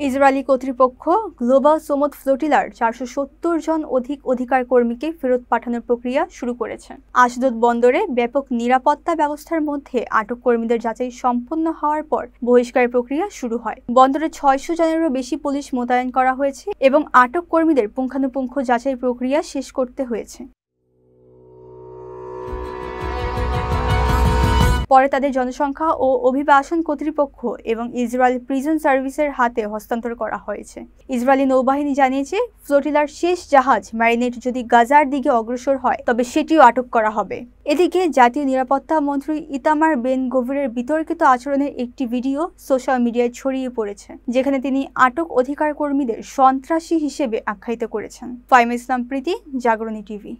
Israeli কর্তৃপক্ষ global সোমোদ ফ্লোটিলার 470 জন অধিকার কর্মীকে ফেরত পাঠানোর প্রক্রিয়া শুরু করেছে। আশদোদ বন্দরে ব্যাপক নিরাপত্তা ব্যবস্থার মধ্যে আটক কর্মীদের যাচাই সম্পন্ন হওয়ার পর বহিষ্কারের প্রক্রিয়া শুরু হয়। বন্দরে 600 জনেরও বেশি পুলিশ মোতায়েন করা হয়েছে এবং আটক কর্মীদের পুঙ্খানুপুঙ্খ যাচাই প্রক্রিয়া শেষ করতে হয়েছে। পরে তাদের জনসংখ্যা ও অভিবাসন কর্তৃপক্ষ এবং ইসরায়েল প্রিজন সার্ভিসের হাতে হস্তান্তর করা হয়েছে। ইসরায়েলি নৌবাহিনী জানিয়েছে, ফ্লোটিলার শেষ জাহাজ ম্যারিনেট যদি গাজার দিকে অগ্রসর হয় তবে সেটিও আটক করা হবে। এদিকে জাতীয় নিরাপত্তা মন্ত্রী ইতামার বেন গভিরের বিতর্কিত আচরণের একটি ভিডিও সোশ্যাল মিডিয়ায় ছড়িয়ে পড়েছে, যেখানে তিনি আটক অধিকার কর্মীদের সন্ত্রাসী হিসেবে আখ্যায়িত করেছেন। ফাইমা ইসলাম প্রীতি, জাগরণী টিভি।